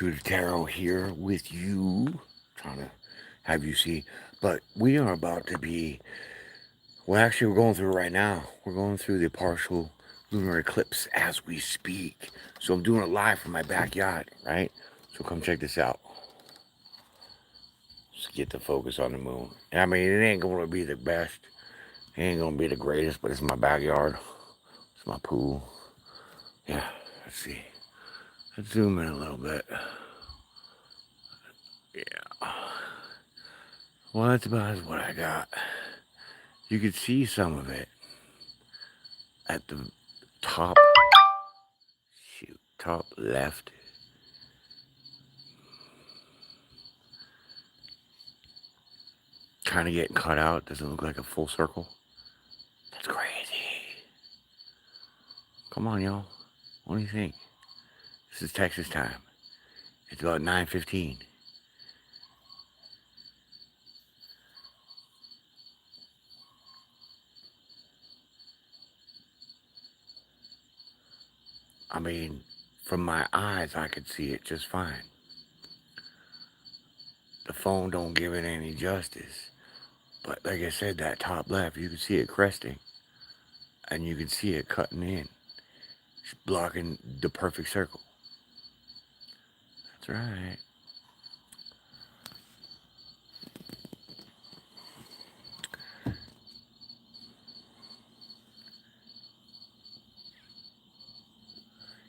to the tarot here with you, trying to have you see. But we are about to be, well, actually, we're going through it right now. We're going through the partial lunar eclipse as we speak. So I'm doing it live from my backyard, right? So come check this out. Just get the focus on the moon. I mean, it ain't going to be the best. It ain't going to be the greatest, but it's my backyard. It's my pool. Yeah, let's see. Let's zoom in a little bit. Yeah. Well, that's about what I got. You could see some of it at the top, top left. Kind of getting cut out. Doesn't look like a full circle. That's crazy. Come on, y'all. What do you think? This is Texas time. It's about 9:15. I mean, from my eyes, I could see it just fine. The phone don't give it any justice. But like I said, that top left, you can see it cresting. And you can see it cutting in. It's blocking the perfect circle. That's right.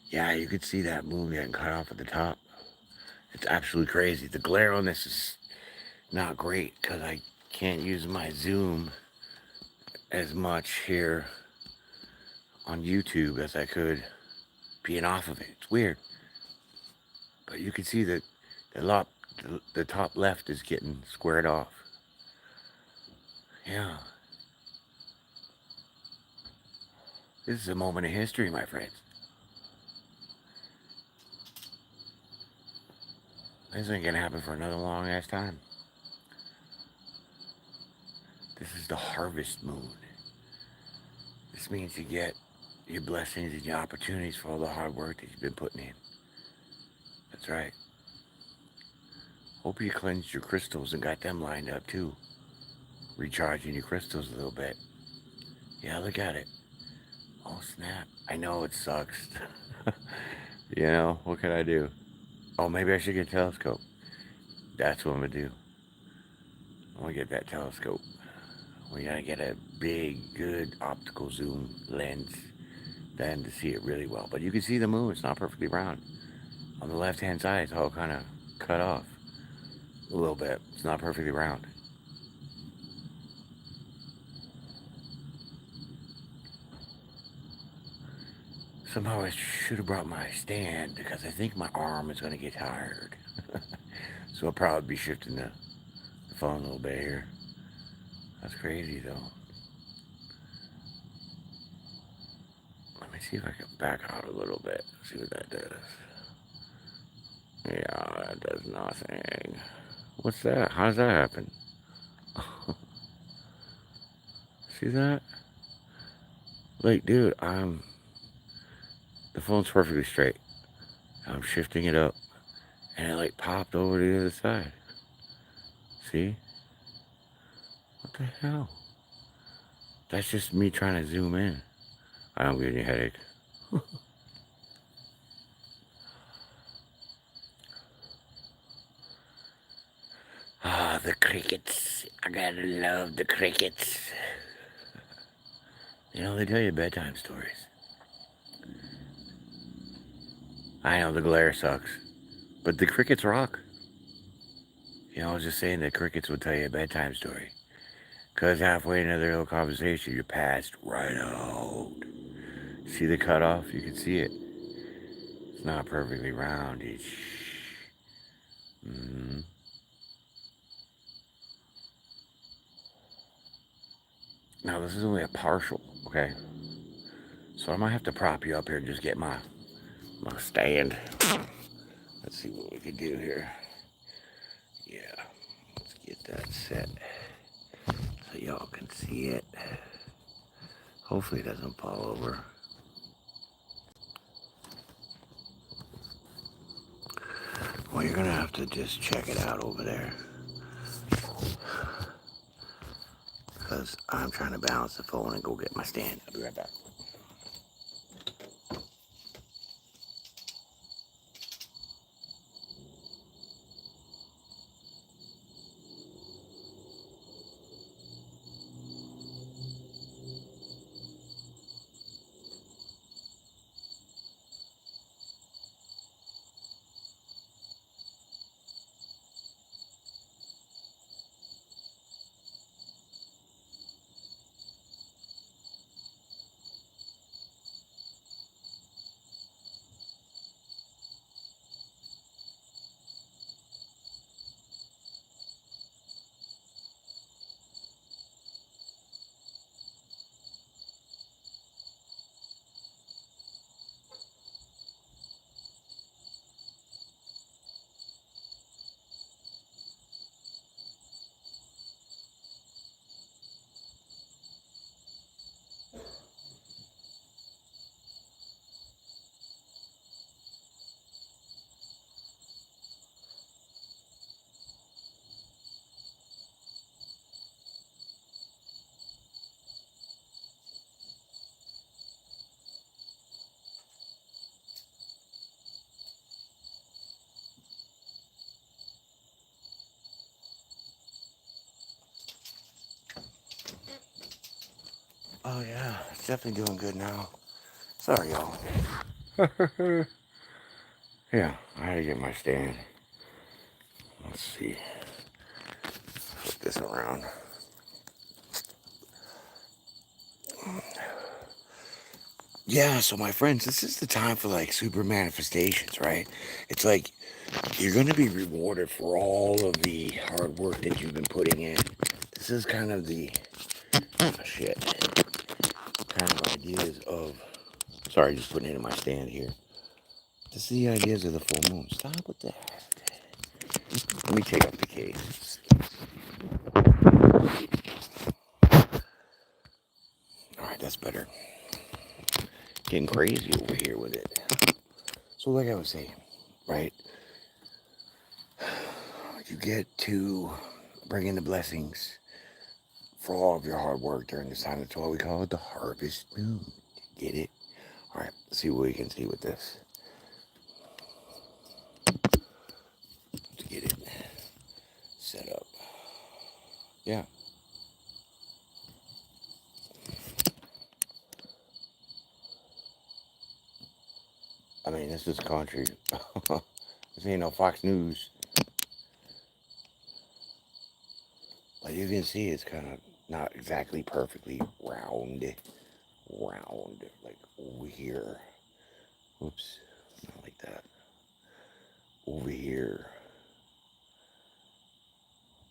Yeah, you could see that moon getting cut off at the top. It's absolutely crazy. The glare on this is not great because I can't use my zoom as much here on YouTube as I could being off of it. It's weird. But you can see that the top left is getting squared off. Yeah. This is a moment in history, my friends. This ain't gonna happen for another long ass time. This is the harvest moon. This means you get your blessings and your opportunities for all the hard work that you've been putting in. That's right. Hope you cleansed your crystals and got them lined up too. Recharging your crystals a little bit. Yeah, look at it. Oh, snap. I know it sucks. What can I do? Oh, maybe I should get a telescope. That's what I'm going to do. I'm going to get that telescope. We got to get a big, good optical zoom lens then to see it really well. But you can see the moon. It's not perfectly round. On the left-hand side, it's all kind of cut off a little bit. It's not perfectly round. Somehow I should have brought my stand because I think my arm is going to get tired. So I'll probably be shifting the phone a little bit here. That's crazy though. Let me see if I can back out a little bit. See what that does. Yeah, that does nothing. What's that? How does that happen? See that? Like, dude, the phone's perfectly straight. I'm shifting it up, and it like popped over to the other side. See? What the hell? That's just me trying to zoom in. I don't get any headache. Ah, the crickets. I gotta love the crickets. They tell you bedtime stories. I know the glare sucks, but the crickets rock. I was just saying the crickets would tell you a bedtime story. Because halfway into their little conversation, you're passed right out. See the cutoff? You can see it. It's not perfectly round. Mm-hmm. Now, this is only a partial, okay? So I might have to prop you up here and just get my stand. Let's see what we can do here. Yeah, let's get that set so y'all can see it. Hopefully it doesn't fall over. Well, you're gonna have to just check it out over there. Because I'm trying to balance the phone and go get my stand. I'll be right back. Oh yeah, it's definitely doing good now. Sorry, y'all. Yeah, I had to get my stand. Let's see. Flip this around. Yeah, so my friends, this is the time for like super manifestations, right? It's like you're going to be rewarded for all of the hard work that you've been putting in. This is kind of the shit, kind of ideas of. Sorry, just putting it in my stand here. This is the ideas of the full moon. Stop with that. Let me take up the case. All right, that's better. Getting crazy over here with it. So, like I was saying, right? You get to bring in the blessings for all of your hard work during this time. That's why we call it the harvest moon. Get it? All right, let's see what we can see with this. Let's get it set up. Yeah. I mean, this is country. This ain't no Fox News. But you can see it's kind of not exactly perfectly round. Like over here. Whoops. Not like that. Over here.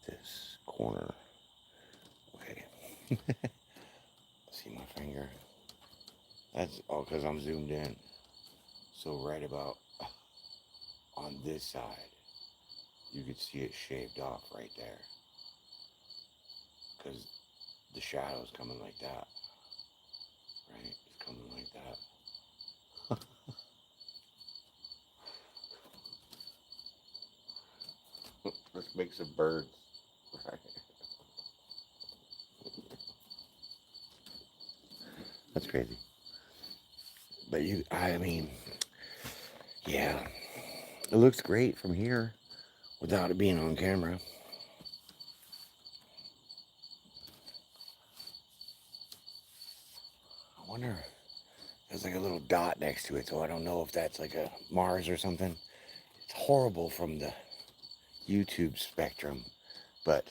This corner. Okay. See my finger? That's all because I'm zoomed in. So right about on this side, you could see it shaved off right there. Because the shadow's coming like that. Right? It's coming like that. Let's make some birds. Right. That's crazy. But I mean, yeah. It looks great from here without it being on camera. I wonder, there's like a little dot next to it, so I don't know if that's like a Mars or something. It's horrible from the YouTube spectrum, but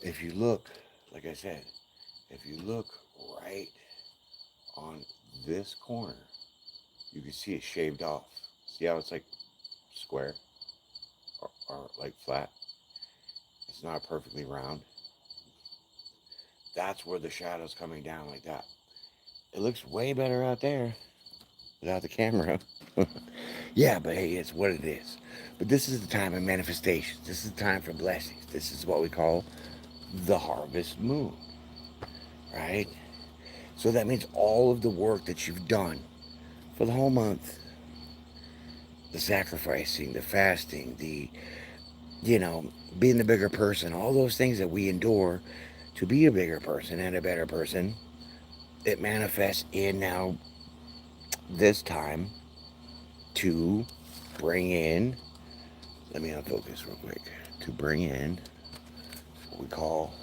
if you look, like I said, if you look right on this corner, you can see it shaved off. See how it's like square or like flat? It's not perfectly round. That's where the shadow's coming down like that. It looks way better out there without the camera. Yeah, but hey, it's what it is. But this is the time of manifestations. This is the time for blessings. This is what we call the harvest moon, right? So that means all of the work that you've done for the whole month, the sacrificing, the fasting, the, you know, being the bigger person, all those things that we endure to be a bigger person and a better person, it manifests in now this time to bring in, let me unfocus real quick, to bring in what we call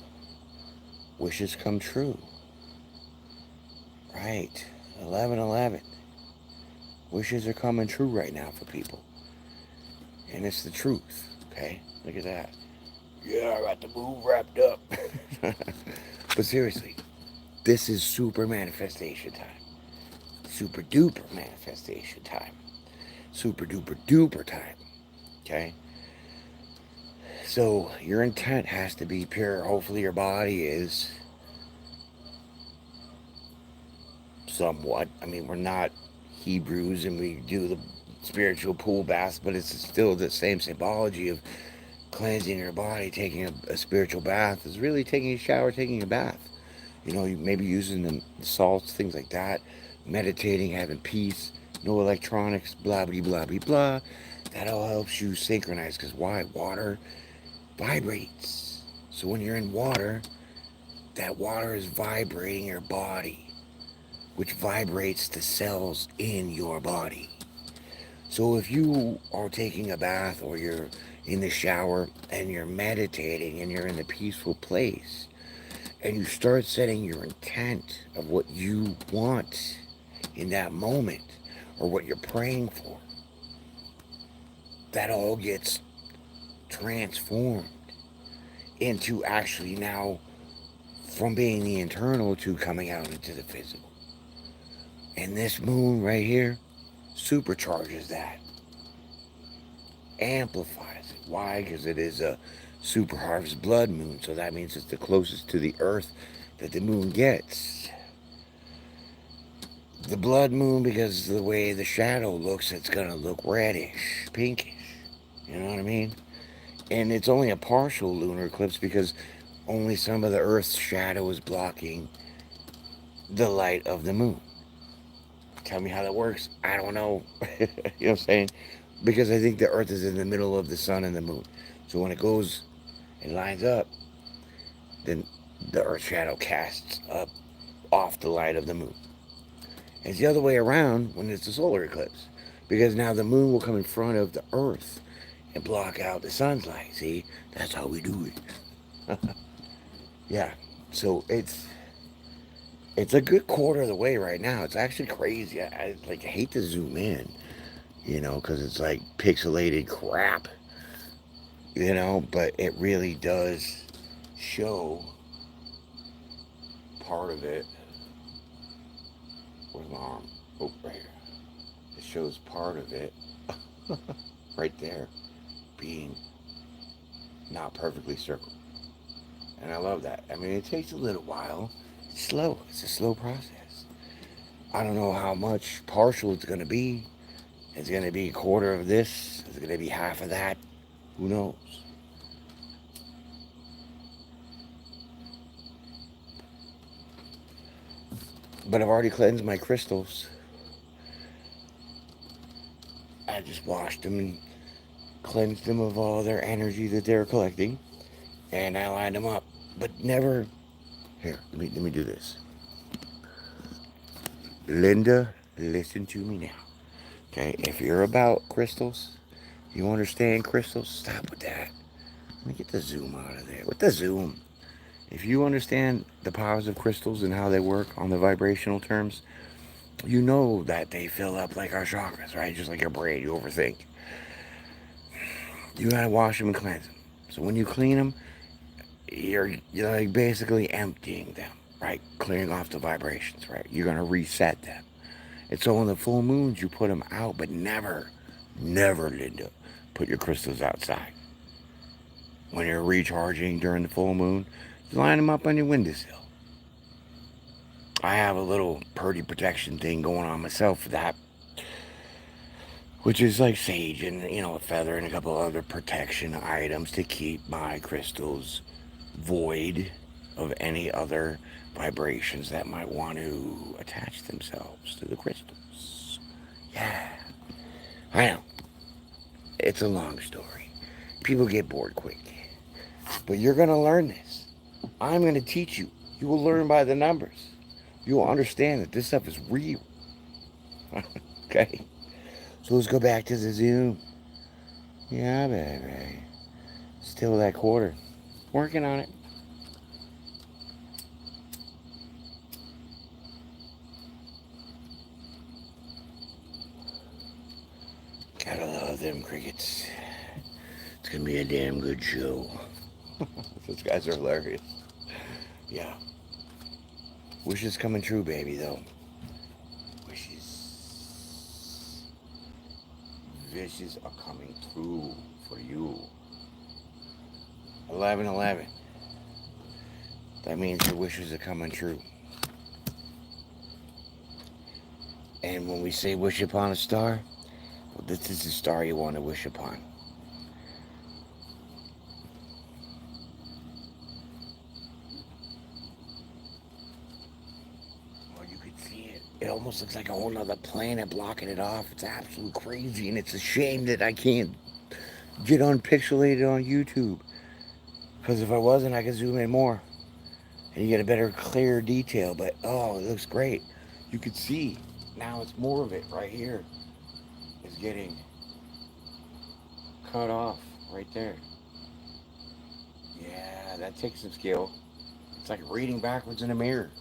wishes come true. Right. 11/11. Wishes are coming true right now for people. And it's the truth. Okay? Look at that. Yeah, I got the move wrapped up. But seriously, this is super manifestation time. Super duper manifestation time. Super duper duper time. Okay? So your intent has to be pure. Hopefully your body is somewhat. I mean, we're not Hebrews and we do the spiritual pool baths, but it's still the same symbology of cleansing your body. Taking a spiritual bath is really taking a shower, taking a bath. You know, you maybe using the salts, things like that, meditating, having peace, no electronics, blah, blah, blah, blah, blah. That all helps you synchronize because why? Water vibrates. So when you're in water, that water is vibrating your body, which vibrates the cells in your body. So if you are taking a bath or you're in the shower and you're meditating and you're in a peaceful place and you start setting your intent of what you want in that moment or what you're praying for, that all gets transformed into actually now from being the internal to coming out into the physical. And this moon right here supercharges that, amplifies it. Why? Because it is a super harvest blood moon, so that means it's the closest to the earth that the moon gets. The blood moon, because of the way the shadow looks, it's gonna look reddish, pinkish. You know what I mean? And it's only a partial lunar eclipse because only some of the earth's shadow is blocking the light of the moon. Tell me how that works. I don't know. You know what I'm saying? Because I think the earth is in the middle of the sun and the moon. So when it goes and lines up, then the earth shadow casts up off the light of the moon. And it's the other way around when it's a solar eclipse. Because now the moon will come in front of the earth and block out the sun's light. See? That's how we do it. Yeah. So it's a good quarter of the way right now. It's actually crazy. I like hate to zoom in, you know, because it's like pixelated crap, you know, but it really does show part of it. Where's my arm? Oh, right here. It shows part of it right there being not perfectly circled. And I love that. I mean, it takes a little while. It's slow. It's a slow process. I don't know how much partial it's going to be. It's going to be a quarter of this. It's going to be half of that. Who knows? But I've already cleansed my crystals. I just washed them and cleansed them of all their energy that they're collecting. And I lined them up. But never. Here, let me do this. Linda, listen to me now. Okay, if you're about crystals, you understand crystals, stop with that. Let me get the zoom out of there. With the zoom. If you understand the powers of crystals and how they work on the vibrational terms, you know that they fill up like our chakras, right? Just like your brain, you overthink. You gotta wash them and cleanse them. So when you clean them, you're like basically emptying them, right? Clearing off the vibrations, right? You're gonna reset them. And so on the full moons, you put them out, but never, never, Linda, put your crystals outside. When you're recharging during the full moon, you line them up on your windowsill. I have a little purdy protection thing going on myself for that, which is like sage and, you know, a feather and a couple other protection items to keep my crystals void of any other vibrations that might want to attach themselves to the crystals. Yeah, I know. It's a long story. People get bored quick. But you're going to learn this. I'm going to teach you. You will learn by the numbers. You will understand that this stuff is real. Okay? So let's go back to the Zoom. Yeah, baby. Still that quarter. Working on it. Gotta love them crickets. It's gonna be a damn good show. Those guys are hilarious. Yeah. Wishes coming true, baby, though. Wishes. Wishes are coming true for you. 11:11. That means your wishes are coming true. And when we say wish upon a star, well, this is the star you want to wish upon. Well, you can see it. It almost looks like a whole nother planet blocking it off. It's absolutely crazy, and it's a shame that I can't get unpixelated on YouTube. Because if I wasn't, I could zoom in more. And you get a better, clear detail. But, oh, it looks great. You could see. Now it's more of it right here. Is getting cut off right there. Yeah, that takes some skill. It's like reading backwards in a mirror.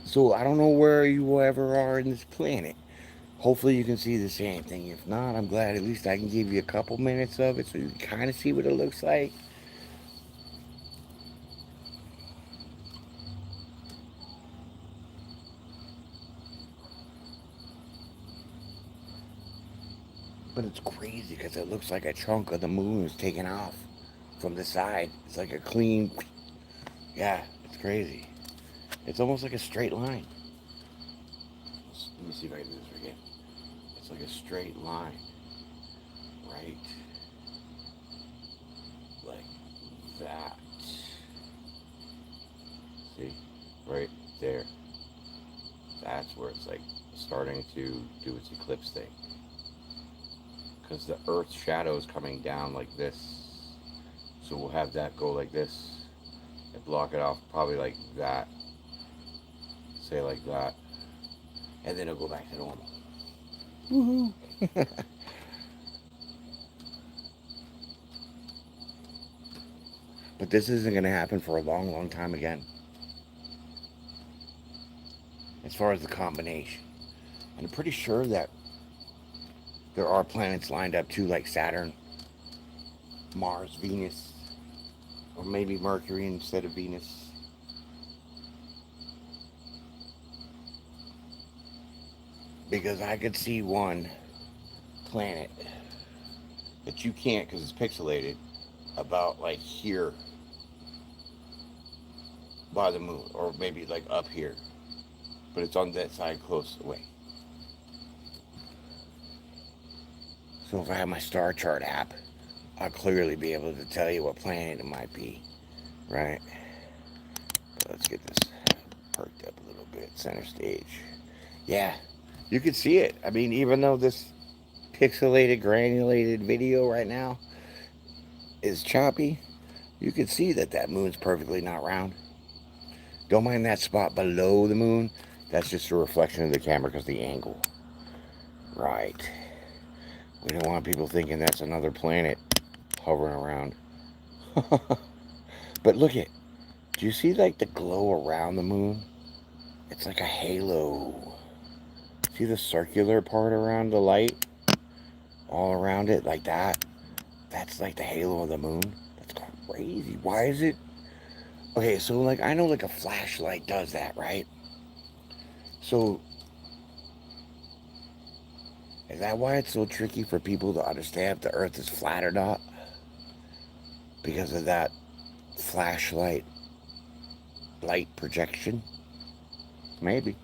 So I don't know where you ever are in this planet. Hopefully you can see the same thing. If not, I'm glad at least I can give you a couple minutes of it so you can kind of see what it looks like. But it's crazy because it looks like a chunk of the moon is taken off from the side. It's like a clean, yeah, it's crazy. It's almost like a straight line. Let me see if I can do this again. It's like a straight line, right? Like that. See, right there. That's where it's like starting to do its eclipse thing. Because the Earth's shadow is coming down like this. So we'll have that go like this and block it off probably like that. Say like that. And then it'll go back to normal. Woohoo! But this isn't going to happen for a long, long time again. As far as the combination. And I'm pretty sure that there are planets lined up too, like Saturn, Mars, Venus, or maybe Mercury instead of Venus. Because I could see one planet that you can't because it's pixelated about like here by the moon, or maybe like up here, but it's on that side close away. So if I have my star chart app, I'll clearly be able to tell you what planet it might be, right? But let's get this perked up a little bit. Center stage. Yeah, you can see it. I mean, even though this pixelated, granulated video right now is choppy, you can see that that moon's perfectly not round. Don't mind that spot below the moon. That's just a reflection of the camera because the angle. Right. We don't want people thinking that's another planet hovering around. But look at, do you see like the glow around the moon? It's like a halo. See the circular part around the light? All around it like that? That's like the halo of the moon. That's crazy. Why is it? Okay, so like I know like a flashlight does that, right? So is that why it's so tricky for people to understand if the earth is flat or not? Because of that flashlight light projection? Maybe.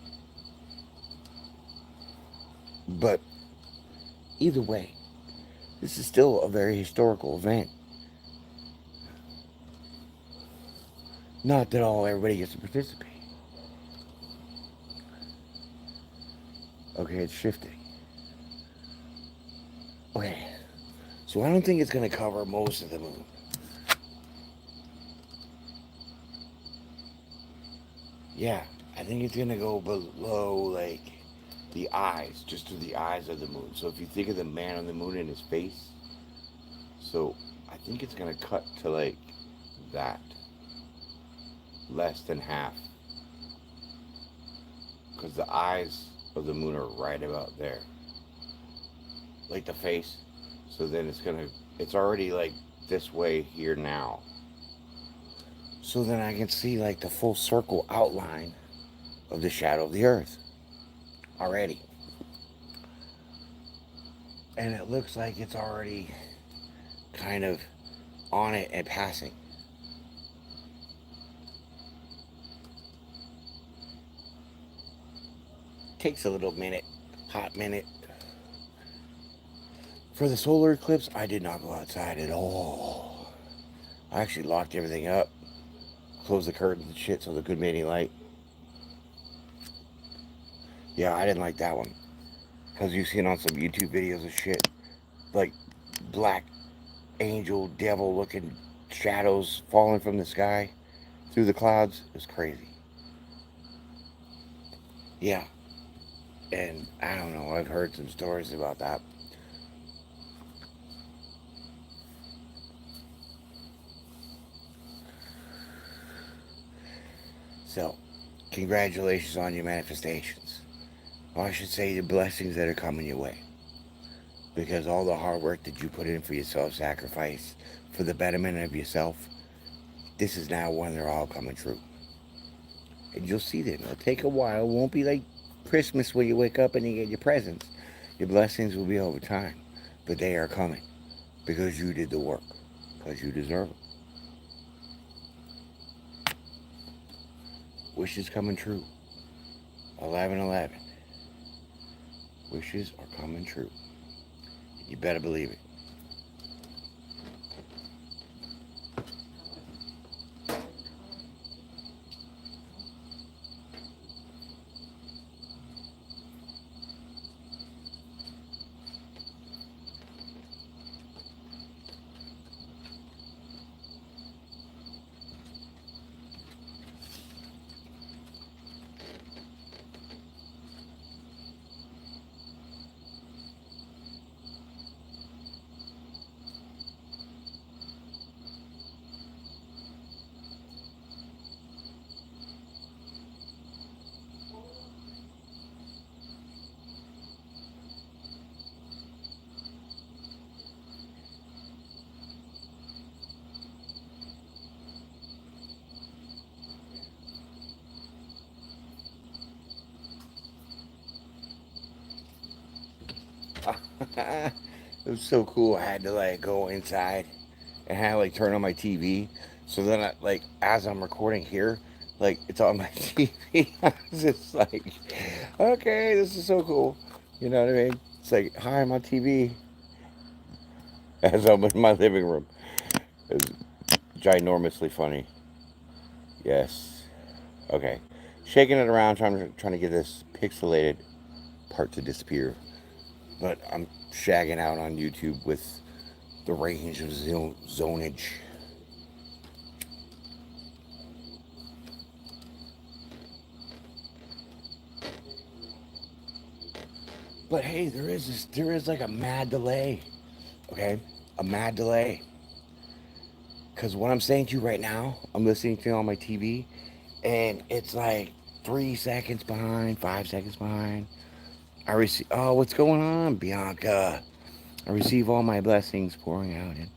But either way, this is still a very historical event. Not that everybody gets to participate. Okay, it's shifting. Okay, so I don't think it's going to cover most of the moon. Yeah, I think it's going to go below, like, the eyes, just to the eyes of the moon. So if you think of the man on the moon in his face, so I think it's going to cut to, like, that. Less than half. Because the eyes of the moon are right about there. Like the face. So then it's already, like, this way here now. So then I can see, like, the full circle outline of the shadow of the earth already. And it looks like it's already kind of on it and passing. Takes a little minute, hot minute. For the solar eclipse, I did not go outside at all. I actually locked everything up, closed the curtains and shit so there couldn't be any light. Yeah, I didn't like that one. Because you've seen on some YouTube videos of shit, like black angel, devil looking shadows falling from the sky through the clouds. It was crazy. Yeah, and I don't know, I've heard some stories about that. So, congratulations on your manifestations. Or I should say, the blessings that are coming your way. Because all the hard work that you put in for your self sacrifice, for the betterment of yourself, this is now when they're all coming true. And you'll see them. It'll take a while. It won't be like Christmas where you wake up and you get your presents. Your blessings will be over time. But they are coming because you did the work. Because you deserve it. Wishes coming true. 11/11. Wishes are coming true. You better believe it. It was so cool. I had to, like, go inside and had to, like, turn on my TV. So then, like, as I'm recording here, like, it's on my TV. I was just like, okay, this is so cool. You know what I mean? It's like, hi, I'm on TV as I'm in my living room. It's ginormously funny. Yes. Okay. Shaking it around, trying to get this pixelated part to disappear. But I'm shagging out on YouTube with the range of zonage. But hey, there is like a mad delay. Okay, a mad delay. Cause what I'm saying to you right now, I'm listening to it on my TV, and it's like 3 seconds behind, 5 seconds behind. I receive. Oh, what's going on, Bianca? I receive all my blessings pouring out, and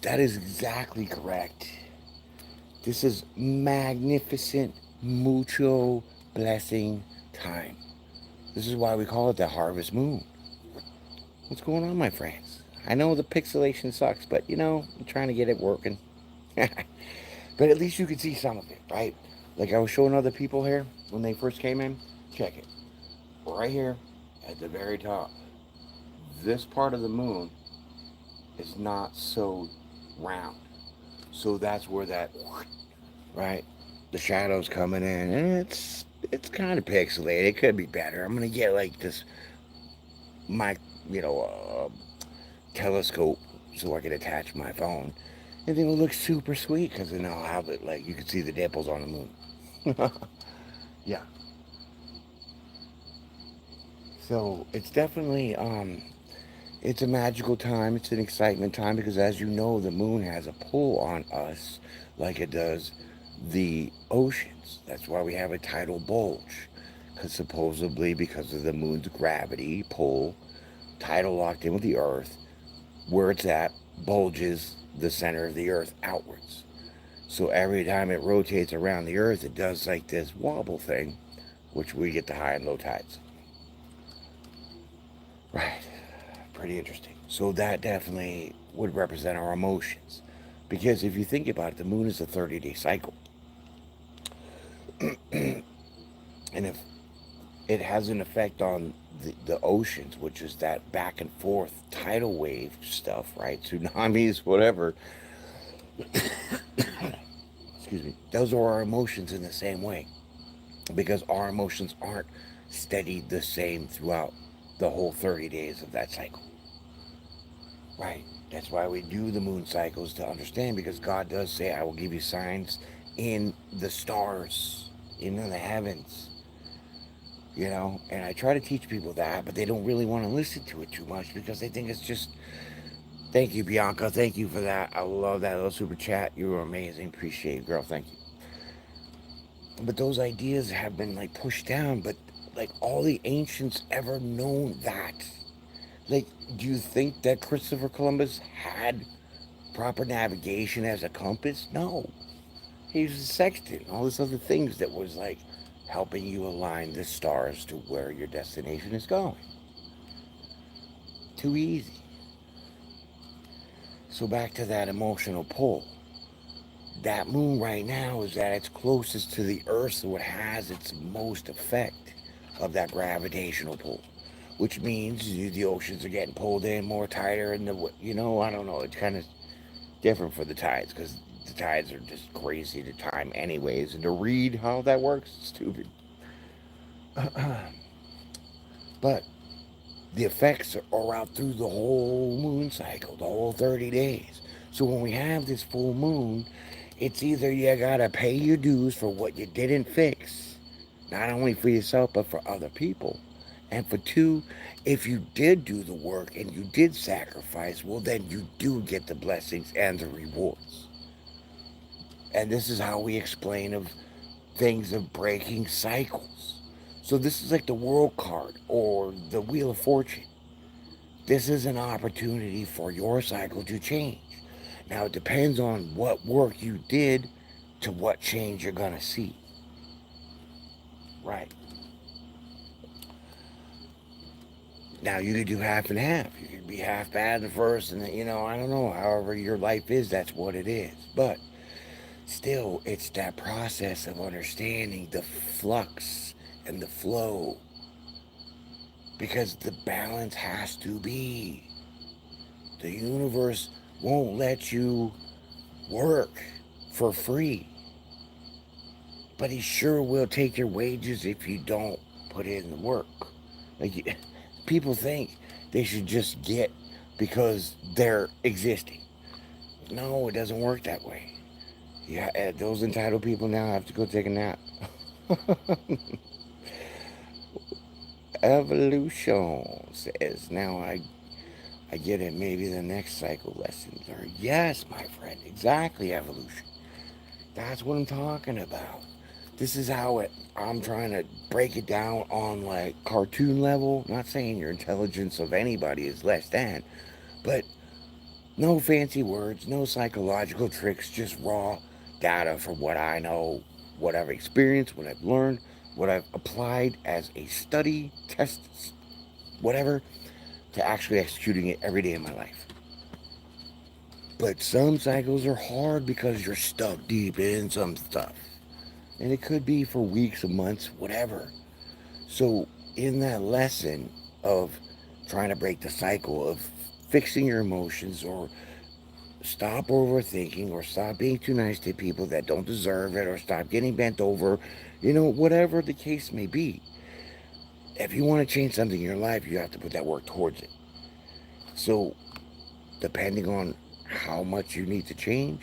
that is exactly correct. This is magnificent, mucho blessing time. This is why we call it the harvest moon. What's going on, my friends? I know the pixelation sucks, but you know, I'm trying to get it working. But at least you can see some of it, right? Like I was showing other people here when they first came in. Check it. Right here at the very top. This part of the moon is not so round. So that's where that, right? The shadow's coming in, and it's kind of pixelated. It could be better. I'm gonna get like this you know, telescope so I could attach my phone. And then it'll look super sweet because then I'll have it like you can see the dimples on the moon. Yeah. So it's definitely it's a magical time. It's an excitement time because, as you know, the moon has a pull on us like it does the oceans. That's why we have a tidal bulge. Because supposedly, because of the moon's gravity pull, tidal locked in with the earth, where it's at bulges the center of the earth outwards. So every time it rotates around the earth, it does like this wobble thing, which we get the high and low tides. Right. Pretty interesting. So that definitely would represent our emotions. Because if you think about it, the moon is a 30-day cycle. And if it has an effect on the oceans, which is that back and forth tidal wave stuff, right? Tsunamis, whatever. Excuse me. Those are our emotions in the same way. Because our emotions aren't steady the same throughout the whole 30 days of that cycle. Right. That's why we do the moon cycles to understand because God does say, I will give you signs in the stars, in the heavens, And I try to teach people that, but they don't really want to listen to it too much because they think it's just, thank you, Bianca. Thank you for that. I love that little super chat. You were amazing. Appreciate it, girl. Thank you. But those ideas have been like pushed down, but like all the ancients ever known that. Like, do you think that Christopher Columbus had proper navigation as a compass? No. He was a sextant, all this other things that was like helping you align the stars to where your destination is going. Too easy. So back to that emotional pull. That moon right now is at its closest to the Earth, so it has its most effect of that gravitational pull, which means the oceans are getting pulled in more tighter, and I don't know. It's kind of different for the tides because the tides are just crazy to time anyways, and to read how that works is stupid. But the effects are out through the whole moon cycle, the whole 30 days. So when we have this full moon, it's either you gotta pay your dues for what you didn't fix, not only for yourself but for other people. And for two, if you did do the work and you did sacrifice, well, then you do get the blessings and the rewards. And this is how we explain of things of breaking cycles. So this is like the world card or the wheel of fortune. This is an opportunity for your cycle to change. Now it depends on what work you did to what change you're gonna see. Right. Now you could do half and half. You could be half bad in the first and then, I don't know, however your life is, that's what it is. But still, it's that process of understanding the flux and the flow. Because the balance has to be. The universe won't let you work for free. But he sure will take your wages if you don't put in the work. Like people think they should just get because they're existing. No, it doesn't work that way. Yeah, those entitled people now have to go take a nap. Evolution says now I get it. Maybe the next cycle lessons are yes, my friend. Exactly, evolution. That's what I'm talking about. This is how I'm trying to break it down on like cartoon level. Not saying your intelligence of anybody is less than, but no fancy words, no psychological tricks, just raw data from what I know, what I've experienced, what I've learned, what I've applied as a study, test, whatever, to actually executing it every day of my life. But some cycles are hard because you're stuck deep in some stuff. And it could be for weeks or months, whatever. So, in that lesson of trying to break the cycle of fixing your emotions or stop overthinking or stop being too nice to people that don't deserve it or stop getting bent over, whatever the case may be. If you want to change something in your life, you have to put that work towards it. So, depending on how much you need to change,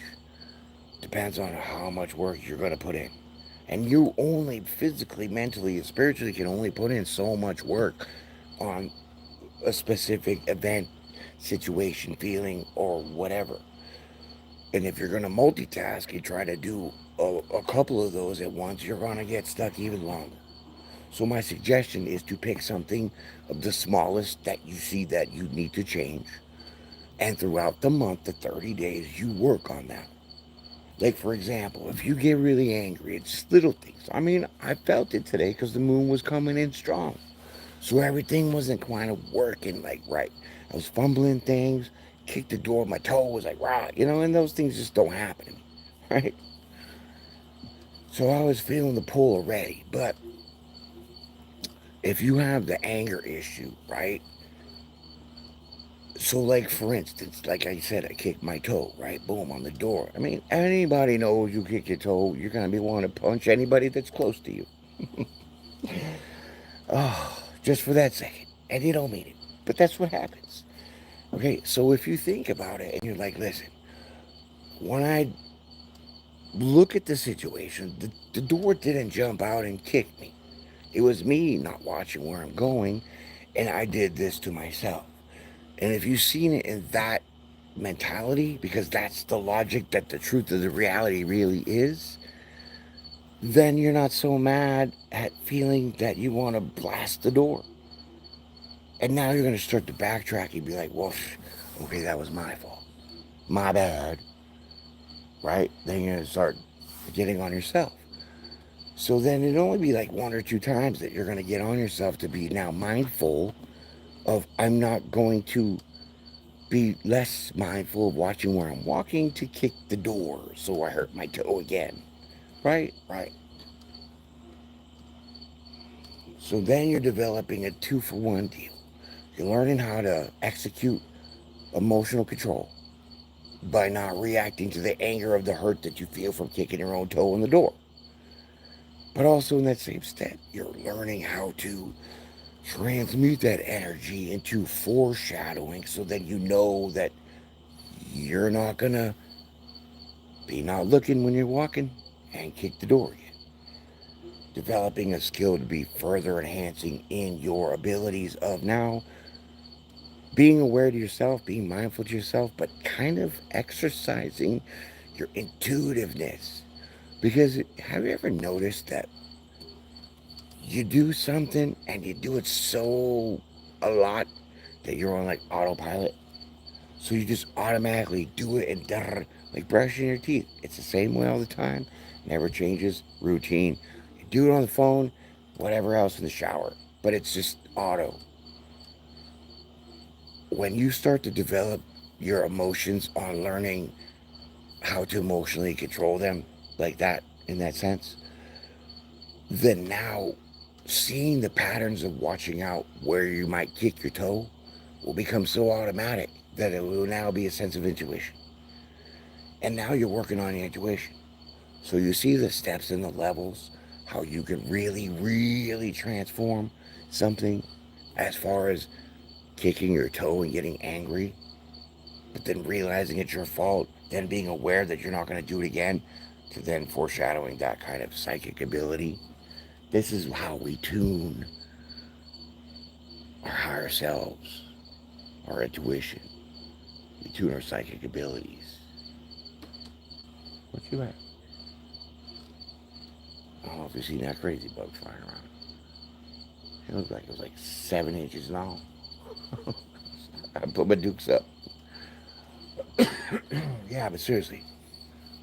depends on how much work you're going to put in. And you only physically, mentally, and spiritually can only put in so much work on a specific event, situation, feeling, or whatever. And if you're going to multitask and try to do a couple of those at once, you're going to get stuck even longer. So my suggestion is to pick something of the smallest that you see that you need to change. And throughout the month, the 30 days, you work on that. Like, for example, if you get really angry, it's little things. I mean, I felt it today because the moon was coming in strong. So everything wasn't kind of working like right. I was fumbling things, kicked the door, my toe was like, rah, and those things just don't happen to me, right? So I was feeling the pull already. But if you have the anger issue, right? So, like, for instance, like I said, I kicked my toe, right? Boom, on the door. I mean, anybody knows you kick your toe, you're going to be wanting to punch anybody that's close to you. Oh, just for that second. And you don't mean it. But that's what happens. Okay, so if you think about it and you're like, listen, when I look at the situation, the door didn't jump out and kick me. It was me not watching where I'm going, and I did this to myself. And if you've seen it in that mentality, because that's the logic that the truth of the reality really is, then you're not so mad at feeling that you want to blast the door. And now you're going to start to backtrack and be like, well, okay, that was my fault. My bad. Right? Then you're going to start getting on yourself. So then it'd only be like one or two times that you're going to get on yourself to be now mindful of, I'm not going to be less mindful of watching where I'm walking to kick the door so I hurt my toe again. Right? Right. So then you're developing a 2-for-1 deal. You're learning how to execute emotional control by not reacting to the anger of the hurt that you feel from kicking your own toe in the door. But also in that same step, you're learning how to transmute that energy into foreshadowing so that you know that you're not gonna be not looking when you're walking and kick the door again. Developing a skill to be further enhancing in your abilities of now being aware to yourself, being mindful to yourself, but kind of exercising your intuitiveness. Because have you ever noticed that you do something and you do it so a lot that you're on like autopilot? So you just automatically do it and like brushing your teeth. It's the same way all the time, never changes, routine. You do it on the phone, whatever else in the shower, but it's just auto. When you start to develop your emotions on learning how to emotionally control them like that, in that sense, then now seeing the patterns of watching out where you might kick your toe will become so automatic that it will now be a sense of intuition. And now you're working on your intuition. So you see the steps and the levels, how you can really, really transform something as far as kicking your toe and getting angry, but then realizing it's your fault, then being aware that you're not going to do it again, to then foreshadowing that kind of psychic ability. This is how we tune our higher selves, our intuition. We tune our psychic abilities. What you at? I don't know if you've seen that crazy bug flying around. It looked like it was like 7 inches long. I put my dukes up. Yeah, but seriously,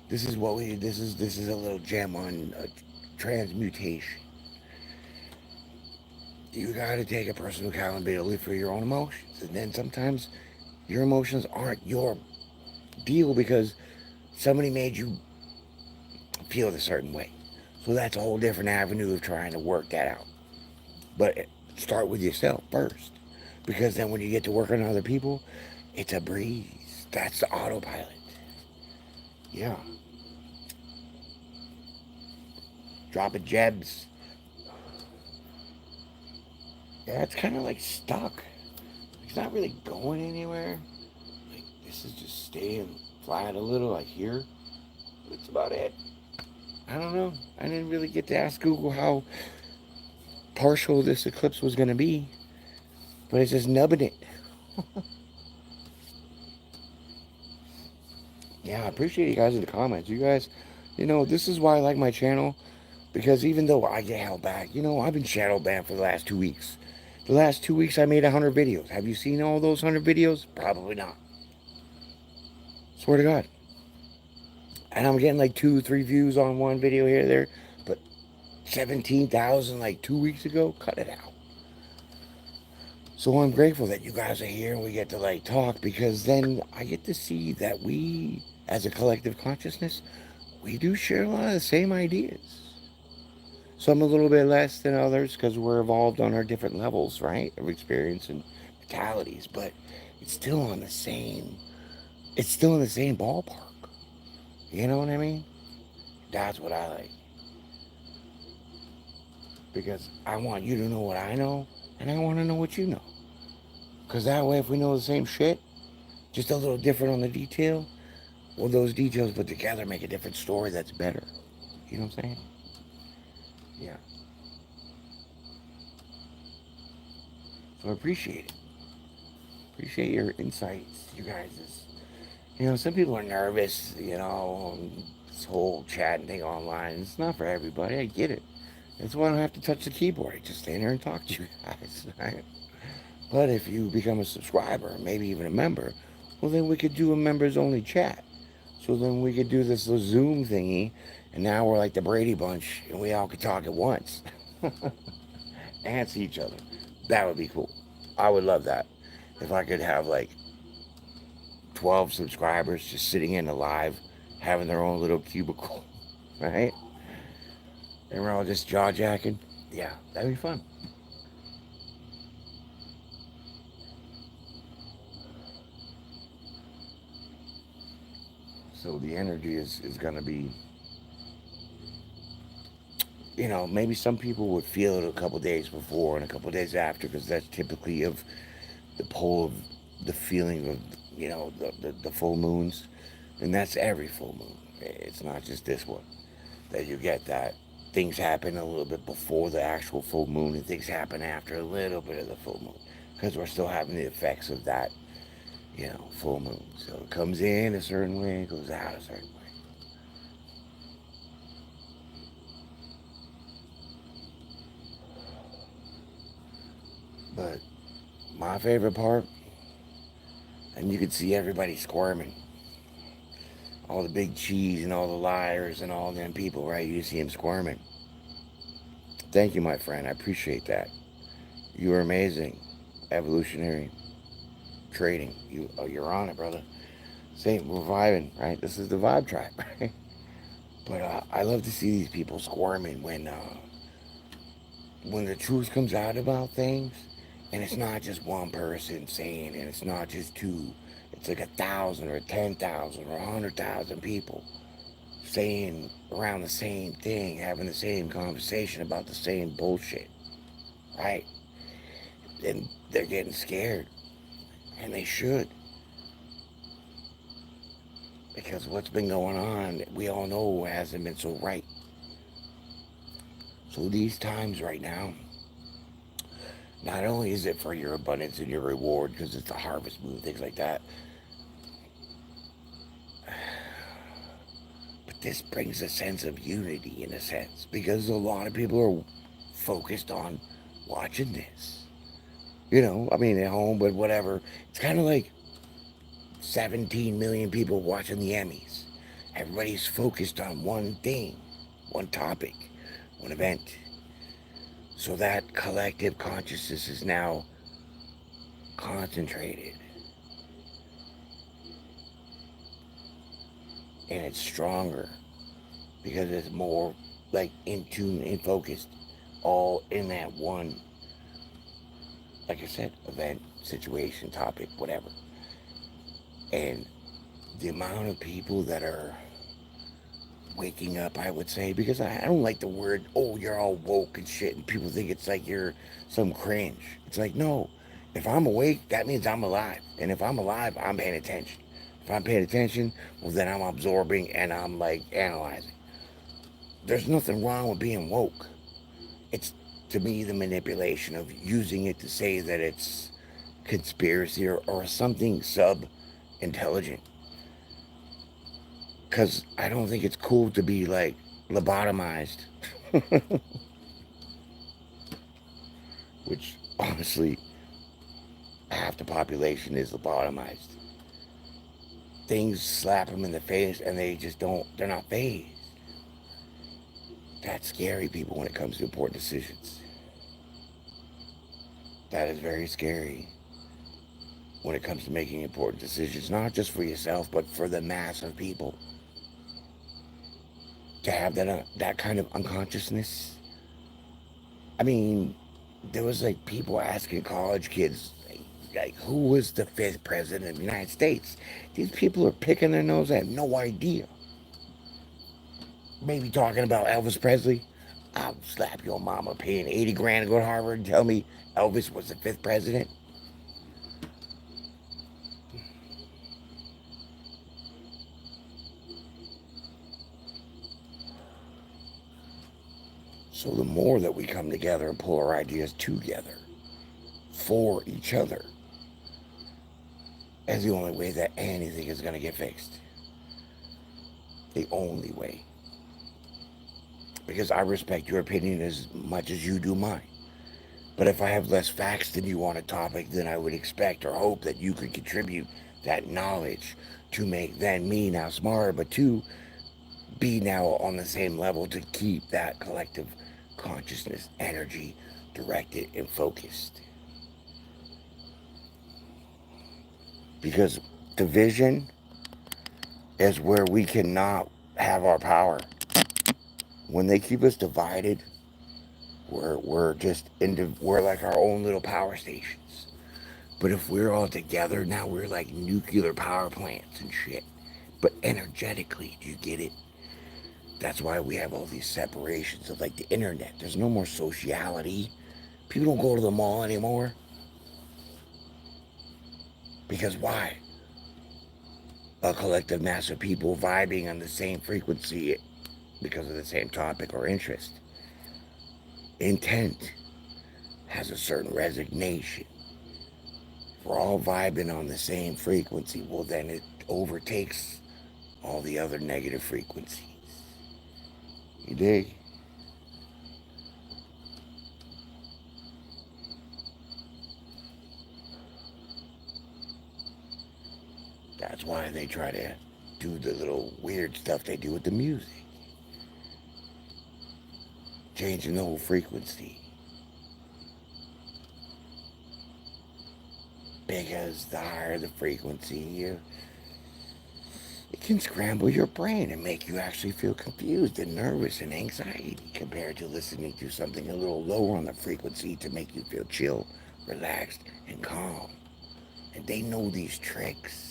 this is what we. This is a little gem on transmutation. You got to take a personal accountability for your own emotions, and then sometimes your emotions aren't your deal because somebody made you feel a certain way. So that's a whole different avenue of trying to work that out. But start with yourself first. Because then when you get to work on other people, it's a breeze. That's the autopilot. Yeah. Dropping jabs. Yeah, it's kind of like stuck. It's not really going anywhere. Like, this is just staying flat a little, like here. That's about it. I don't know. I didn't really get to ask Google how partial this eclipse was going to be, but it's just nubbing it. Yeah, I appreciate you guys in the comments. You guys, this is why I like my channel, because even though I get held back, I've been shadow banned for the last 2 weeks. The last 2 weeks I made 100 videos. Have you seen all those 100 videos? Probably not. Swear to God. And I'm getting like 2, 3 views on one video here or there, but 17,000 like 2 weeks ago, cut it out. So I'm grateful that you guys are here and we get to like talk, because then I get to see that we, as a collective consciousness, we do share a lot of the same ideas. Some a little bit less than others because we're evolved on our different levels, right, of experience and mentalities, but it's still on the same, it's still in the same ballpark. You know what I mean? That's what I like. Because I want you to know what I know, and I want to know what you know. Because that way, if we know the same shit, just a little different on the detail, well, those details put together make a different story that's better. You know what I'm saying? Yeah. So I appreciate it. Appreciate your insights, you guys. Some people are nervous, this whole chatting thing online. It's not for everybody. I get it. That's why I don't have to touch the keyboard. I just stand there and talk to you guys, right? But if you become a subscriber, maybe even a member, well, then we could do a members only chat. So then we could do this little Zoom thingy, and now we're like the Brady Bunch, and we all could talk at once and see each other. That would be cool. I would love that. If I could have like 12 subscribers just sitting in a live, having their own little cubicle, right? And we're all just jaw jacking. Yeah, that'd be fun. So the energy is going to be, maybe some people would feel it a couple days before and a couple days after, because that's typically of the pull of the feeling of, the full moons. And that's every full moon. It's not just this one that you get that. Things happen a little bit before the actual full moon, and things happen after a little bit of the full moon, because we're still having the effects of that, full moon. So it comes in a certain way, it goes out a certain way. But my favorite part, and you could see everybody squirming, all the big cheese and all the liars and all them people, right? You see them squirming. Thank you, my friend. I appreciate that. You are amazing. Evolutionary trading. You're on it, brother. Same, we're vibing, right? This is the vibe tribe, right? But I love to see these people squirming when the truth comes out about things, and it's not just one person saying, and it's not just two. It's like 1,000 or 10,000 or 100,000 people saying around the same thing, having the same conversation about the same bullshit, right? And they're getting scared, and they should, because what's been going on, we all know, hasn't been so right. So these times right now, not only is it for your abundance and your reward, because it's the harvest moon, things like that, but this brings a sense of unity, in a sense, because a lot of people are focused on watching this. I mean, at home, but whatever. It's kind of like 17 million people watching the Emmys. Everybody's focused on one thing, one topic, one event. So that collective consciousness is now concentrated. And it's stronger because it's more like in tune and focused, all in that one, like I said, event, situation, topic, whatever. And the amount of people that are waking up, I would say, because I don't like the word, oh, you're all woke and shit, and people think it's like you're some cringe. It's like, no, If I'm awake, that means I'm alive. And if I'm alive, I'm paying attention. If I'm paying attention, well, then I'm absorbing and I'm like analyzing. There's nothing wrong with being woke. It's, to me, the manipulation of using it to say that it's conspiracy or something sub intelligent. Because I don't think it's cool to be like lobotomized, which honestly, half the population is lobotomized. Things slap them in the face and they just don't, they're not phased. That's scary, people, when it comes to important decisions. That is very scary when it comes to making important decisions, not just for yourself, but for the mass of people. To have that kind of unconsciousness. I mean, there was like people asking college kids, like who was the fifth president of the United States? These people are picking their nose. I have no idea. Maybe talking about Elvis Presley. I'll slap your mama paying 80 grand to go to Harvard and tell me Elvis was the fifth president. So the more that we come together and pull our ideas together for each other is the only way that anything is going to get fixed. The only way. Because I respect your opinion as much as you do mine. But if I have less facts than you on a topic, then I would expect or hope that you could contribute that knowledge to make then me now smarter, but to be now on the same level to keep that collective consciousness energy directed and focused. Because division is where we cannot have our power. When they keep us divided, we're like our own little power stations. But if we're all together, now we're like nuclear power plants and shit. But energetically, do you get it? That's why we have all these separations of like the internet. There's no more sociality. People don't go to the mall anymore. Because why? A collective mass of people vibing on the same frequency because of the same topic or interest. Intent has a certain resignation. If we're all vibing on the same frequency, well, then it overtakes all the other negative frequencies. You dig? That's why they try to do the little weird stuff they do with the music. Changing the whole frequency. Because the higher the frequency, it can scramble your brain and make you actually feel confused and nervous and anxiety compared to listening to something a little lower on the frequency to make you feel chill, relaxed, and calm. And they know these tricks.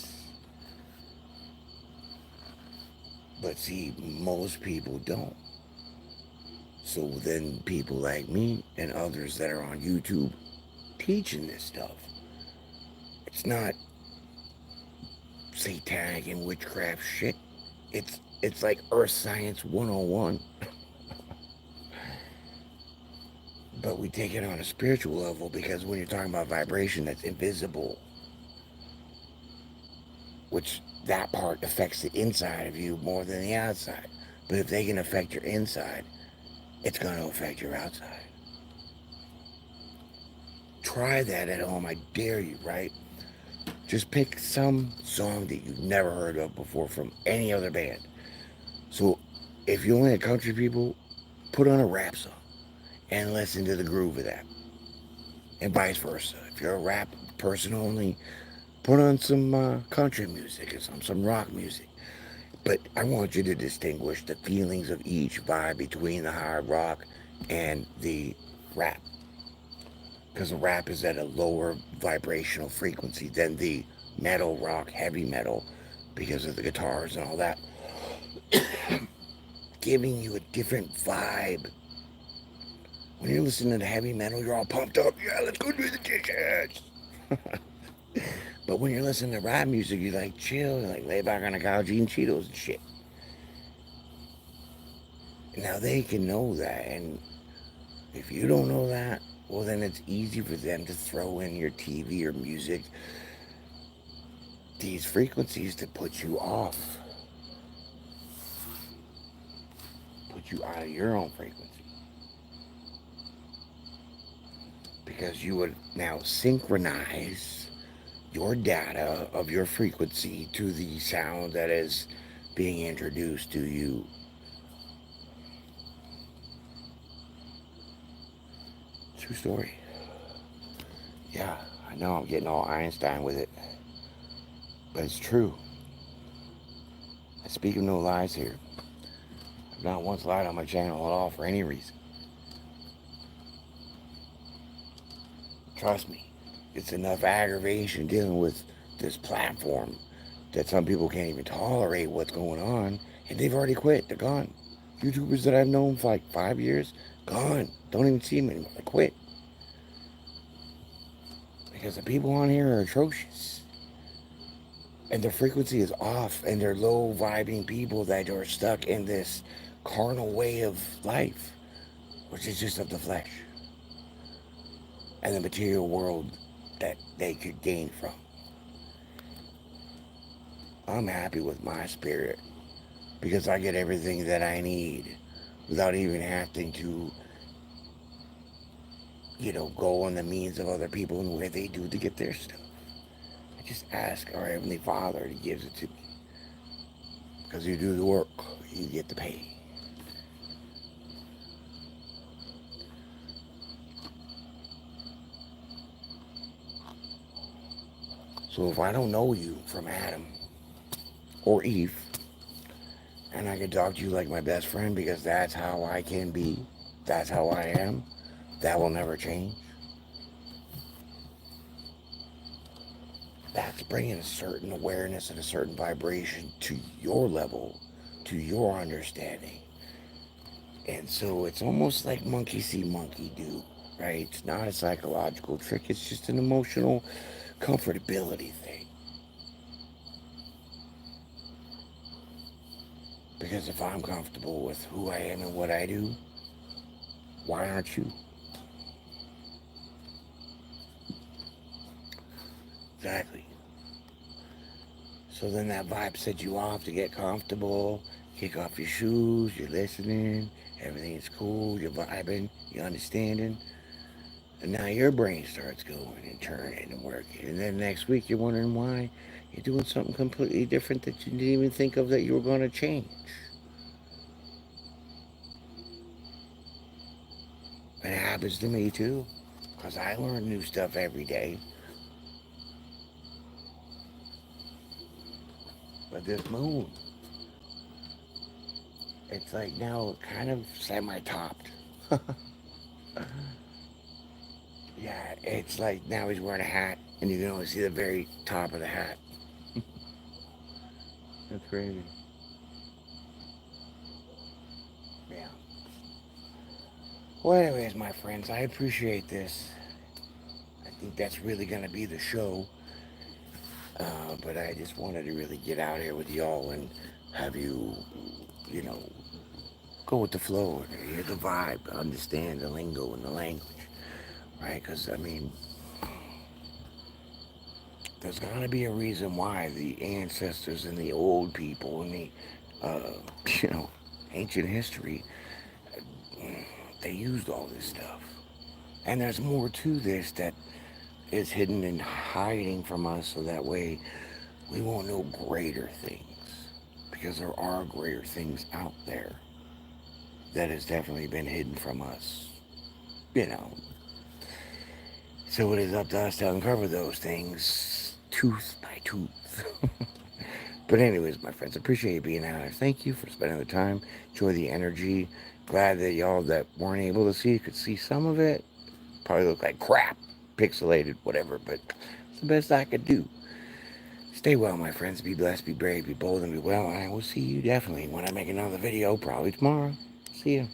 But see, most people don't. So then people like me and others that are on YouTube teaching this stuff. It's not satanic and witchcraft shit. It's like Earth Science 101. But we take it on a spiritual level because when you're talking about vibration that's invisible, which that part affects the inside of you more than the outside. But if they can affect your inside, it's going to affect your outside. Try that at home. I dare you, right? Just pick some song that you've never heard of before from any other band. So if you're only a country people, put on a rap song and listen to the groove of that. And vice versa. If you're a rap person only, put on some country music or some rock music. But I want you to distinguish the feelings of each vibe between the hard rock and the rap. Because the rap is at a lower vibrational frequency than the metal, rock, heavy metal because of the guitars and all that. Giving you a different vibe. When you're listening to heavy metal, you're all pumped up. Yeah, let's go do the dishes. But when you're listening to rap music, you like chill, you like lay back on the couch eating Cheetos and shit. Now they can know that, and if you don't know that, well then it's easy for them to throw in your TV or music these frequencies to put you out of your own frequency. Because you would now synchronize your data of your frequency to the sound that is being introduced to you. True story. Yeah, I know I'm getting all Einstein with it, but it's true. I speak of no lies here. I've not once lied on my channel at all for any reason. Trust me, it's enough aggravation dealing with this platform that some people can't even tolerate what's going on, and they've already quit. They're gone. YouTubers that I've known for like 5 years, gone. Don't even see them anymore. They quit. Because the people on here are atrocious. And their frequency is off, and they're low vibing people that are stuck in this carnal way of life, which is just of the flesh and the material world that they could gain from. I'm happy with my spirit because I get everything that I need without even having to, go on the means of other people and the way they do to get their stuff. I just ask our Heavenly Father, He gives it to me. Because you do the work, you get the pay. So if I don't know you from Adam or Eve, and I can talk to you like my best friend because that's how I can be, that's how I am, that will never change. That's bringing a certain awareness and a certain vibration to your level, to your understanding. And so it's almost like monkey see, monkey do, right? It's not a psychological trick, it's just an emotional comfortability thing. Because if I'm comfortable with who I am and what I do, why aren't you? Exactly. So then that vibe sets you off to get comfortable, kick off your shoes, you're listening, everything's cool, you're vibing, you're understanding. And now your brain starts going and turning and working. And then next week you're wondering why you're doing something completely different that you didn't even think of that you were going to change. It happens to me too, because I learn new stuff every day. But this moon, it's like now kind of semi-topped. Yeah, it's like now he's wearing a hat, and you can only see the very top of the hat. That's crazy. Yeah. Well, anyways, my friends, I appreciate this. I think that's really going to be the show. But I just wanted to really get out here with y'all and have you, you know, go with the flow, hear the vibe, understand the lingo and the language, right? Because, I mean, there's got to be a reason why the ancestors and the old people and the, uh, you know, ancient history, they used all this stuff. And there's more to this that is hidden and hiding from us so that way we won't know greater things. Because there are greater things out there that has definitely been hidden from us, you know. So it is up to us to uncover those things tooth by tooth. But anyways, my friends, appreciate you being out here. Thank you for spending the time. Enjoy the energy. Glad that y'all that weren't able to see could see some of it. Probably look like crap, pixelated, whatever, but it's the best I could do. Stay well, my friends. Be blessed, be brave, be bold, and be well. And I will see you definitely when I make another video, probably tomorrow. See ya.